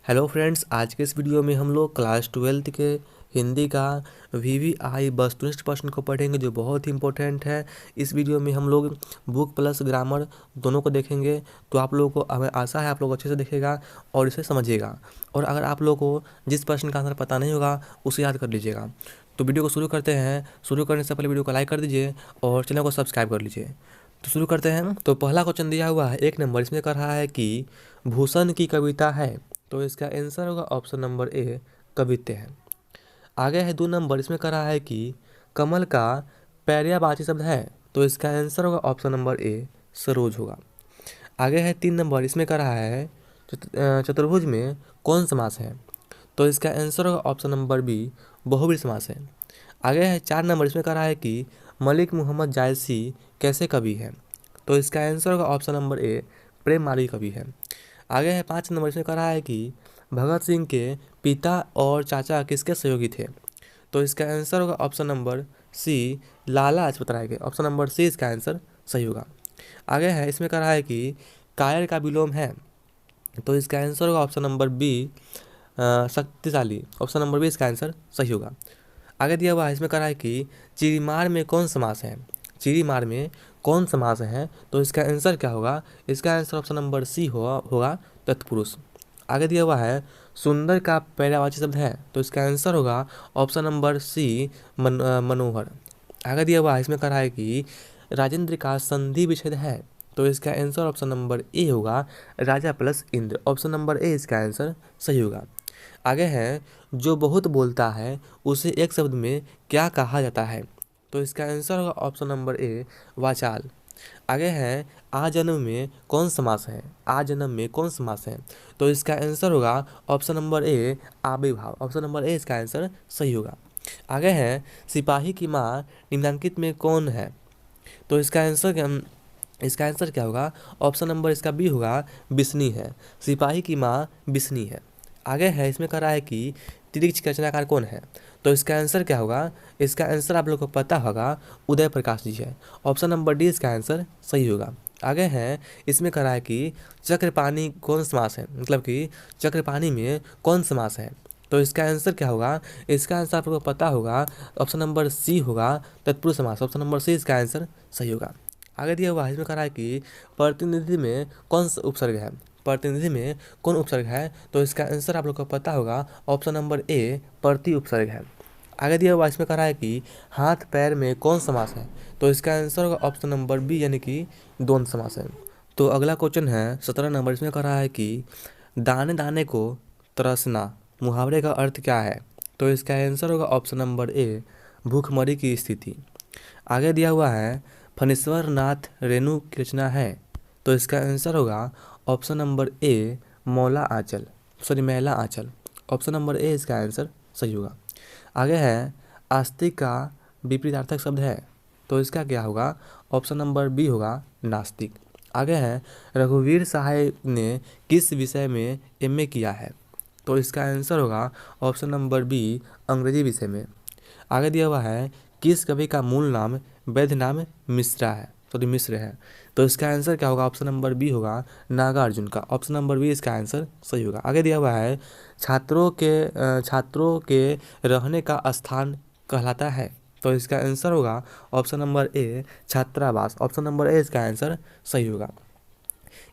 Hello friends, आज के इस वीडियो में हम लोग क्लास 12th के हिंदी का VVI वस्तुनिष्ठ प्रश्न को पढ़ेंगे जो बहुत ही इंपॉर्टेंट है। इस वीडियो में हम लोग बुक प्लस ग्रामर दोनों को देखेंगे। तो आप लोगों को हमें आशा है आप लोग अच्छे से देखेगा और इसे समझिएगा। और अगर आप लोगों को जिस प्रश्न का आंसर पता नहीं होगा उसे याद कर लीजिएगा। तो वीडियो को शुरू करते हैं। शुरू करने से पहले वीडियो को लाइक कर दीजिए और चैनल को सब्सक्राइब कर लीजिए। तो शुरू करते हैं। तो पहला क्वेश्चन दिया हुआ है 1 नंबर, इसमें कह रहा है कि भूषण की कविता है, तो इसका आंसर होगा ऑप्शन नंबर ए कवित्त है। आगे है 2 नंबर, इसमें कह रहा है कि कमल का पर्यायवाची शब्द है, तो इसका आंसर होगा ऑप्शन नंबर ए सरोज होगा। आगे है 3 नंबर, इसमें कह रहा है चतुर्भुज में कौन समास है, तो इसका आंसर होगा ऑप्शन नंबर बी बहुब्रीहि समास है। आगे है 4 नंबर, इसमें कह रहा है कि मलिक मोहम्मद जायसी कैसे कवि है, तो इसका आंसर होगा ऑप्शन नंबर ए प्रेममाली कवि है। आगे है 5 नंबर, इसमें कह रहा है कि भगत सिंह के पिता और चाचा किसके सहयोगी थे, तो इसका आंसर होगा option number C Lala Lajpat Rai के। ऑप्शन नंबर सी इसका आंसर सही होगा। आगे है, इसमें कह रहा है कि कायर का विलोम है, तो इसका आंसर होगा ऑप्शन नंबर बी शक्तिशाली। ऑप्शन नंबर बी इसका आंसर सही होगा। आगे दिया हुआ है, इसमें कह रहा है कि चिड़ीमार में कौन समास है, चिड़ीमार में कौन समास है, तो इसका आंसर क्या होगा, इसका आंसर ऑप्शन नंबर सी होगा तत्पुरुष। आगे दिया हुआ है सुंदर का पर्यायवाची शब्द है, तो इसका आंसर होगा ऑप्शन नंबर सी मनोहर। आगे दिया हुआ है, इसमें कह रहा है कि राजेंद्र का संधि विच्छेद है, तो इसका आंसर ऑप्शन नंबर ए होगा राजा plus Indra. Option number A इसका आंसर सही होगा। आगे है जो बहुत बोलता है उसे एक शब्द में क्या कहा जाता है, तो इसका आंसर होगा ऑप्शन नंबर ए वाचाल। आगे है आ जन्म में कौन समास है, आ जन्म में कौन समास है, तो इसका आंसर होगा ऑप्शन नंबर ए आविर्भाव। ऑप्शन नंबर ए इसका आंसर सही होगा। आगे है सिपाही की माँ निम्नलिखित में कौन है, तो इसका आंसर क्या होगा, ऑप्शन नंबर इसका बी होगा बिस्नी है। सिपाही की माँ बिस्नी है। आगे है, इसमें कह रहा है कि तिरिक्ष के रचनाकार कौन है, तो इसका आंसर क्या होगा, इसका आंसर आप लोग को पता होगा उदय प्रकाश जी है। ऑप्शन नंबर डी इसका आंसर सही होगा। आगे है, इसमें कह रहा है कि चक्रपाणी कौन समास है, मतलब कि चक्रपाणी में कौन समास है, तो इसका आंसर क्या होगा, इसका आंसर आप लोग को पता होगा ऑप्शन नंबर सी होगा तत्पुरुष समास। ऑप्शन नंबर सी इसका आंसर सही होगा। आगे दिया हुआ है, इसमें कह रहा है कि प्रतिनिधि में कौन सा उपसर्ग है, प्रतिनिधि में कौन उपसर्ग है, तो इसका आंसर आप लोग को पता होगा ऑप्शन नंबर ए प्रति उपसर्ग है। आगे दिया हुआ इसमें कह रहा है कि हाथ पैर में कौन समास है, तो इसका आंसर होगा ऑप्शन नंबर बी यानी कि द्वंद्व समास है। तो अगला क्वेश्चन है 17 नंबर, इसमें कह रहा है कि दाने दाने को तरसना मुहावरे का अर्थ क्या है, तो इसका आंसर होगा ऑप्शन नंबर ए भूखमरी की स्थिति। आगे दिया हुआ है फणीश्वर नाथ रेणु की रचना है, तो इसका आंसर होगा ऑप्शन नंबर ए मैला आंचल। ऑप्शन नंबर ए इसका आंसर सही होगा। आगे है आस्तिक का विपरीतार्थक शब्द है, तो इसका क्या होगा, ऑप्शन नंबर बी होगा नास्तिक। आगे है रघुवीर सहाय ने किस विषय में MA किया है, तो इसका आंसर होगा ऑप्शन नंबर बी अंग्रेजी विषय में। आगे दिया हुआ है किस कवि का मूल नाम वैद्य नाम मिश्र है, तो इसका आंसर क्या होगा, ऑप्शन नंबर बी होगा नागार्जुन का। ऑप्शन नंबर बी इसका आंसर सही होगा। आगे दिया हुआ है छात्रों के रहने का स्थान कहलाता है, तो इसका आंसर होगा ऑप्शन नंबर ए छात्रावास। ऑप्शन नंबर ए इसका आंसर सही होगा।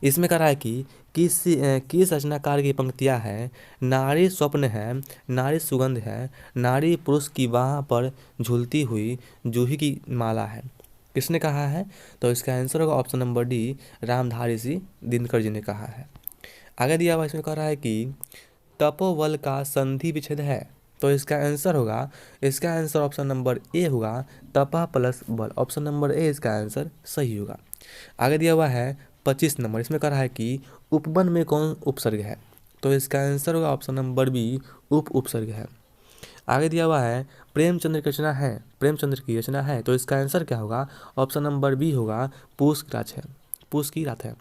इसमें कह रहा है कि किस रचनाकार की पंक्तियाँ है, नारी स्वप्न है, नारी सुगंध है, नारी पुरुष की बाह पर झूलती हुई जूही की माला है, किसने कहा है, तो इसका आंसर होगा option number D Ramdhari Singh Dinkar ji ने कहा है। आगे दिया हुआ इसमें कह रहा है कि तपोवल का संधि विच्छेद है, तो इसका आंसर ऑप्शन नंबर ए होगा तपा प्लस बल। ऑप्शन नंबर ए इसका आंसर सही होगा। आगे दिया हुआ है 25 नंबर, इसमें कह रहा है कि उपवन में कौन उपसर्ग है, तो इसका आंसर होगा ऑप्शन नंबर बी उपसर्ग है। आगे दिया हुआ है प्रेमचंद्र की रचना है, तो इसका आंसर क्या होगा, ऑप्शन नंबर बी होगा पूस की रात है।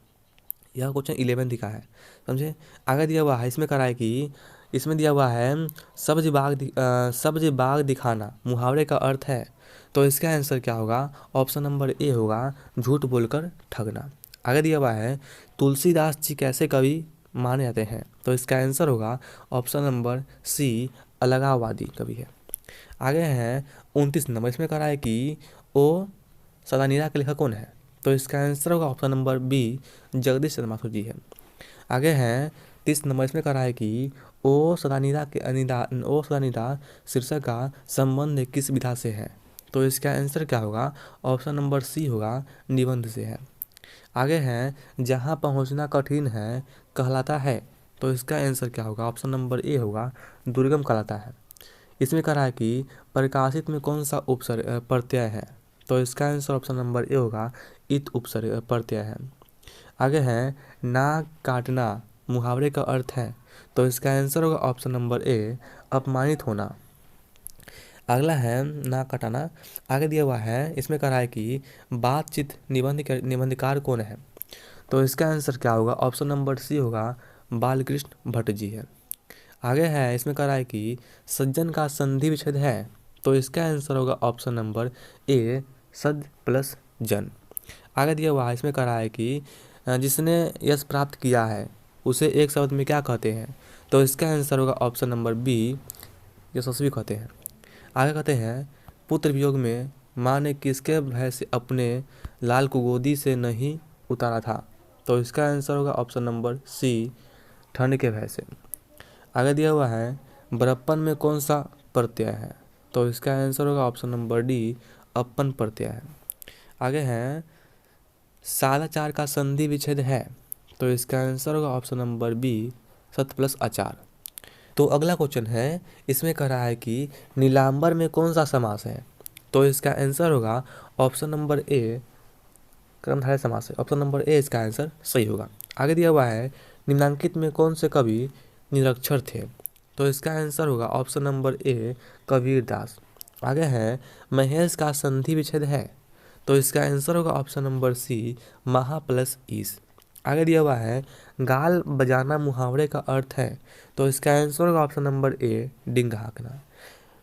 यह क्वेश्चन 11th का है, समझे। आगे दिया हुआ है, इसमें कह रहा है कि इसमें दिया हुआ है सब्ज बाग दिखाना मुहावरे का अर्थ है, तो इसका आंसर क्या होगा, ऑप्शन नंबर ए होगा झूठ बोलकर ठगना। आगे दिया हुआ है तुलसीदास जी कैसे कवि माने जाते हैं। तो इसका आंसर होगा ऑप्शन नंबर सी, अलगाववादी कवि है। आगे हैं 29 नंबर, इसमें कह रहा है कि ओ सदानीरा के लेखक कौन है। तो इसका आंसर होगा ऑप्शन नंबर बी, जगदीश चंद्र माथुर जी है। आगे हैं 30 नंबर, इसमें कह रहा है कि ओ सदानीरा शीर्षक का संबंध किस विधा से है। तो इसका आंसर क्या होगा, ऑप्शन नंबर सी होगा, निबंध से है। आगे हैं जहाँ पहुँचना कठिन है कहलाता है। तो इसका आंसर क्या होगा, ऑप्शन नंबर ए होगा, दुर्गम कहलाता है। इसमें कह रहा है कि प्रकाशित में कौन सा उपसर्ग प्रत्यय है। तो इसका आंसर ऑप्शन नंबर ए होगा, इत उपसर्ग प्रत्यय है। आगे है नाक काटना मुहावरे का अर्थ है। तो इसका आंसर होगा ऑप्शन नंबर ए, अपमानित होना। अगला है नाक कटाना, आगे दिया हुआ है, इसमें कह रहा है कि बातचीत निबंधकार कौन है। तो इसका आंसर क्या होगा, ऑप्शन नंबर सी होगा, बालकृष्ण भट्ट जी है। आगे है, इसमें कह रहा है कि सज्जन का संधि विच्छेद है। तो इसका आंसर होगा ऑप्शन नंबर ए, सद प्लस जन। आगे दिया हुआ है, इसमें कह रहा है कि जिसने यश प्राप्त किया है उसे एक शब्द में क्या कहते हैं। तो इसका आंसर होगा ऑप्शन नंबर बी, यशस्वी कहते हैं। आगे कहते हैं पुत्र वियोग में माँ ने किसके भय से अपने लाल को गोदी से नहीं उतारा था। तो इसका आंसर होगा ऑप्शन नंबर सी, ठंड के भय से। आगे दिया हुआ है बड़प्पन में कौन सा प्रत्यय है। तो इसका आंसर होगा ऑप्शन नंबर डी, अपन प्रत्यय है। आगे है सादाचार का संधि विच्छेद है। तो इसका आंसर होगा ऑप्शन नंबर बी, सत प्लस आचार। तो अगला क्वेश्चन है, इसमें कह रहा है कि नीलांबर में कौन सा समास है। तो इसका आंसर होगा ऑप्शन नंबर ए, कर्मधारय समास है। ऑप्शन नंबर ए इसका आंसर सही होगा। आगे दिया हुआ है निम्नांकित में कौन से कवि निरक्षर थे। तो इसका आंसर होगा ऑप्शन नंबर ए, कबीर दास। आगे है महेश का संधि विच्छेद है। तो इसका आंसर होगा ऑप्शन नंबर सी, महा प्लस ईस। आगे दिया हुआ है गाल बजाना मुहावरे का अर्थ है। तो इसका आंसर होगा ऑप्शन नंबर ए, डिंग हाँकना।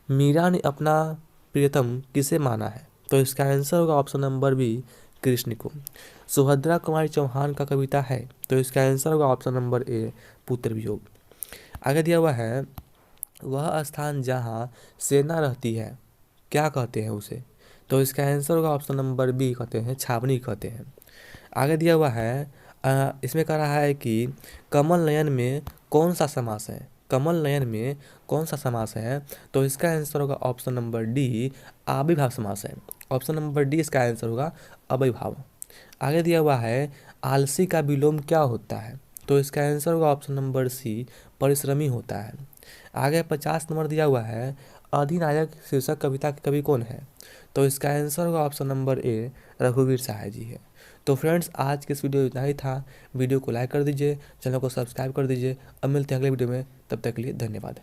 मीरा ने अपना प्रियतम किसे माना है। तो इसका आंसर होगा ऑप्शन नंबर बी, कृष्ण को। सुभद्रा कुमारी चौहान का कविता है। तो इसका आंसर होगा ऑप्शन नंबर ए, पुत्र वियोग। आगे दिया हुआ है वह स्थान जहाँ सेना रहती है क्या कहते हैं उसे। तो इसका आंसर होगा ऑप्शन नंबर बी, कहते हैं छावनी कहते हैं। आगे दिया हुआ है इसमें कह रहा है कि कमल नयन में कौन सा समास है। कमल नयन में कौन सा समास है। तो इसका आंसर होगा ऑप्शन नंबर डी, आविर्भाव समास है। ऑप्शन नंबर डी इसका आंसर होगा, अविर्भाव। आगे दिया हुआ है आलसी का विलोम क्या होता है। तो इसका आंसर होगा ऑप्शन नंबर सी, परिश्रमी होता है। आगे 50 नंबर दिया हुआ है अधिनायक शीर्षक कविता के कवि कौन है। तो इसका आंसर होगा ऑप्शन नंबर ए, रघुवीर सहाय जी है। तो फ्रेंड्स आज के इस वीडियो इतना ही था। वीडियो को लाइक कर दीजिए, चैनल को सब्सक्राइब कर दीजिए। अब मिलते हैं अगले वीडियो में, तब तक के लिए धन्यवाद।